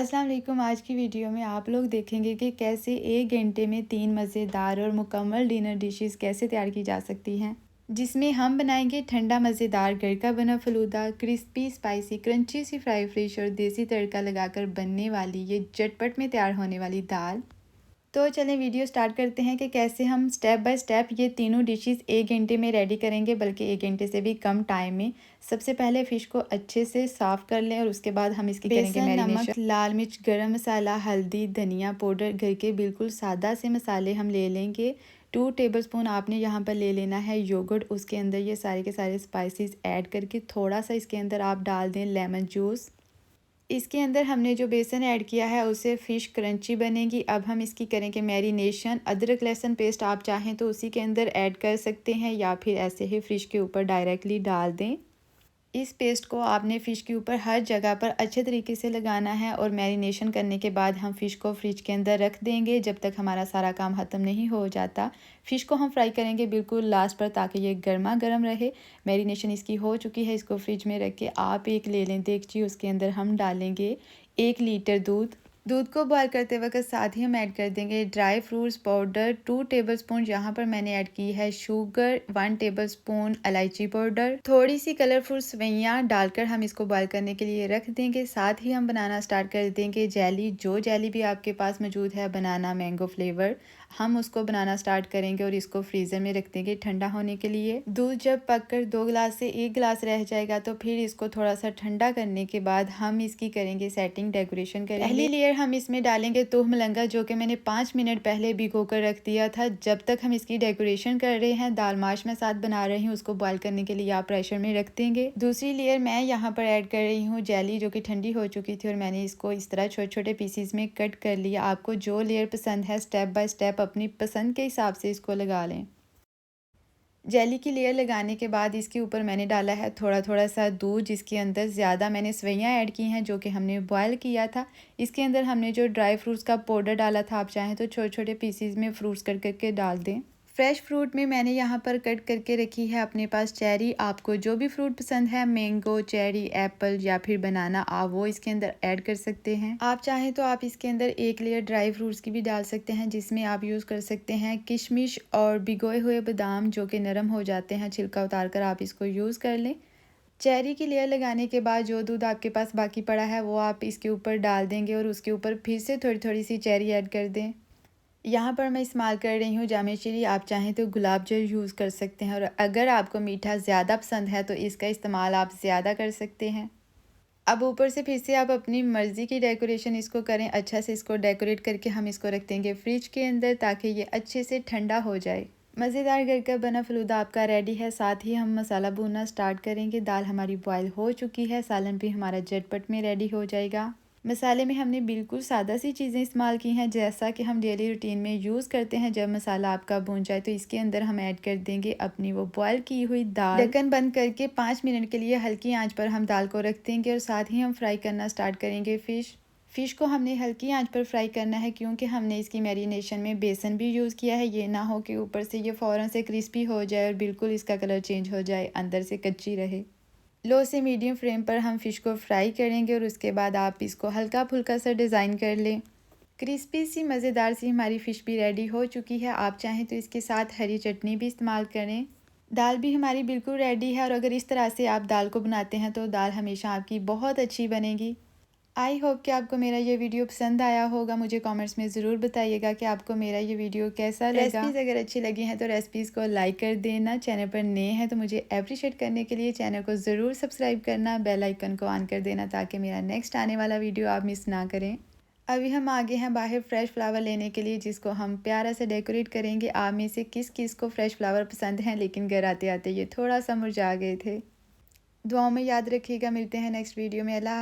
अस्सलाम वालेकुम। आज की वीडियो में आप लोग देखेंगे कि कैसे 1 घंटे में 3 मज़ेदार और मुकम्मल डिनर डिशेस कैसे तैयार की जा सकती हैं, जिसमें हम बनाएंगे ठंडा मज़ेदार घर का बना फ़लूदा, क्रिस्पी स्पाइसी क्रंची सी फ्राई फिश और देसी तड़का लगाकर बनने वाली ये झटपट में तैयार होने वाली दाल। तो चलें वीडियो स्टार्ट करते हैं कि कैसे हम स्टेप बाय स्टेप ये तीनों डिशेस 1 घंटे में रेडी करेंगे, बल्कि 1 घंटे से भी कम टाइम में। सबसे पहले फ़िश को अच्छे से साफ़ कर लें और उसके बाद हम इसकी करेंगे मैरिनेशन। नमक, लाल मिर्च, गरम मसाला, हल्दी, धनिया पाउडर, घर के बिल्कुल सादा से मसाले हम ले लेंगे। 2 टेबलस्पून आपने यहाँ पर ले लेना है योगर्ट। उसके अंदर ये सारे के सारे स्पाइसेस ऐड करके थोड़ा सा इसके अंदर आप डाल दें लेमन जूस। इसके अंदर हमने जो बेसन ऐड किया है उससे फ़िश क्रंची बनेगी। अब हम इसकी करेंगे मैरिनेशन। अदरक लहसुन पेस्ट आप चाहें तो उसी के अंदर ऐड कर सकते हैं या फिर ऐसे ही फ़िश के ऊपर डायरेक्टली डाल दें। इस पेस्ट को आपने फ़िश के ऊपर हर जगह पर अच्छे तरीके से लगाना है और मैरिनेशन करने के बाद हम फ़िश को फ्रिज के अंदर रख देंगे जब तक हमारा सारा काम ख़त्म नहीं हो जाता। फ़िश को हम फ्राई करेंगे बिल्कुल लास्ट पर ताकि ये गर्मा गर्म रहे। मैरिनेशन इसकी हो चुकी है, इसको फ्रिज में रख के आप एक ले लें देगची। उसके अंदर हम डालेंगे 1 लीटर दूध। दूध को बॉयल करते वक्त साथ ही हम ऐड कर देंगे ड्राई फ्रूट्स पाउडर 2 टेबलस्पून। यहाँ पर मैंने ऐड की है शुगर, 1 टेबलस्पून इलायची पाउडर, थोड़ी सी कलरफुल सवैयाँ डालकर हम इसको बॉयल करने के लिए रख देंगे। साथ ही हम बनाना स्टार्ट कर देंगे जेली। जो जेली भी आपके पास मौजूद है बनाना मैंगो फ्लेवर, हम उसको बनाना स्टार्ट करेंगे और इसको फ्रीज़र में रख देंगे ठंडा होने के लिए। दूध जब पककर 2 गिलास से 1 गिलास रह जाएगा तो फिर इसको थोड़ा सा ठंडा करने के बाद हम इसकी करेंगे सेटिंग, डेकोरेशन करेंगे। पहली लेयर हम इसमें डालेंगे तुह मलंगा, जो कि मैंने 5 मिनट पहले भिगो कर रख दिया था। जब तक हम इसकी डेकोरेशन कर रहे हैं, दाल माश मैं साथ बना रही हूँ, उसको बॉयल करने के लिए आप प्रेशर में रख देंगे। दूसरी लेयर मैं यहाँ पर ऐड कर रही हूँ जेली, जो कि ठंडी हो चुकी थी और मैंने इसको इस तरह छोटे छोटे पीसीज में कट कर लिया। आपको जो लेयर पसंद है स्टेप बाय स्टेप अपनी पसंद के हिसाब से इसको लगा लें। जेली की लेयर लगाने के बाद इसके ऊपर मैंने डाला है थोड़ा थोड़ा सा दूध, जिसके अंदर ज़्यादा मैंने सवैयाँ ऐड की हैं जो कि हमने बॉयल किया था। इसके अंदर हमने जो ड्राई फ्रूट्स का पाउडर डाला था, आप चाहें तो छोटे छोटे पीसीज में फ्रूट्स कट करके डाल दें। फ्रेश फ्रूट में मैंने यहाँ पर कट करके रखी है अपने पास चेरी। आपको जो भी फ्रूट पसंद है, मैंगो, चेरी, एप्पल या फिर बनाना, आप वो इसके अंदर ऐड कर सकते हैं। आप चाहें तो आप इसके अंदर 1 लेयर ड्राई फ्रूट्स की भी डाल सकते हैं, जिसमें आप यूज़ कर सकते हैं किशमिश और भिगोए हुए बादाम, जो कि नरम हो जाते हैं। छिलका उतार कर आप इसको यूज़ कर लें। चेरी की लेयर लगाने के बाद जो दूध आपके पास बाकी पड़ा है वो आप इसके ऊपर डाल देंगे और उसके ऊपर फिर से थोड़ी थोड़ी सी चेरी ऐड कर दें। यहाँ पर मैं इस्तेमाल कर रही हूँ जामे चीनी। आप चाहें तो गुलाब जल यूज़ कर सकते हैं और अगर आपको मीठा ज़्यादा पसंद है तो इसका इस्तेमाल आप ज़्यादा कर सकते हैं। अब ऊपर से फिर से आप अपनी मर्ज़ी की डेकोरेशन इसको करें। अच्छा से इसको डेकोरेट करके हम इसको रख देंगे फ्रिज के अंदर ताकि ये अच्छे से ठंडा हो जाए। मज़ेदार घर का बना फ़लूदा आपका रेडी है। साथ ही हम मसाला भूनना स्टार्ट करेंगे। दाल हमारी बॉयल हो चुकी है, सालन भी हमारा झटपट में रेडी हो जाएगा। मसाले में हमने बिल्कुल सादा सी चीज़ें इस्तेमाल की हैं, जैसा कि हम डेली रूटीन में यूज़ करते हैं। जब मसाला आपका भून जाए तो इसके अंदर हम ऐड कर देंगे अपनी वो बॉयल की हुई दाल। ढक्कन बंद करके 5 मिनट के लिए हल्की आंच पर हम दाल को रख देंगे और साथ ही हम फ्राई करना स्टार्ट करेंगे फ़िश को हमने हल्की आंच पर फ्राई करना है, क्योंकि हमने इसकी मैरिनेशन में बेसन भी यूज़ किया है। ये ना हो कि ऊपर से ये फ़ौरन से क्रिस्पी हो जाए और बिल्कुल इसका कलर चेंज हो जाए, अंदर से कच्ची रहे। लो से मीडियम फ्लेम पर हम फ़िश को फ्राई करेंगे और उसके बाद आप इसको हल्का फुल्का सा डिज़ाइन कर लें। क्रिस्पी सी मज़ेदार सी हमारी फ़िश भी रेडी हो चुकी है। आप चाहें तो इसके साथ हरी चटनी भी इस्तेमाल करें। दाल भी हमारी बिल्कुल रेडी है और अगर इस तरह से आप दाल को बनाते हैं तो दाल हमेशा आपकी बहुत अच्छी बनेगी। आई होप कि आपको मेरा ये वीडियो पसंद आया होगा। मुझे कमेंट्स में ज़रूर बताइएगा कि आपको मेरा ये वीडियो कैसा लगा। रेसिपीज़ अगर अच्छी लगी हैं तो रेसिपीज़ को लाइक कर देना। चैनल पर नए हैं तो मुझे अप्रिशिएट करने के लिए चैनल को ज़रूर सब्सक्राइब करना, बेल आइकन को ऑन कर देना ताकि मेरा नेक्स्ट आने वाला वीडियो आप मिस ना करें। अभी हम आगे हैं बाहर फ्रेश फ्लावर लेने के लिए, जिसको हम प्यारा से डेकोरेट करेंगे। आप में से किस किस को फ्रेश फ्लावर पसंद हैं, लेकिन घर आते आते ये थोड़ा सा मुरझा गए थे। दुआओं में याद रखिएगा। मिलते हैं नेक्स्ट वीडियो में। अल्लाह।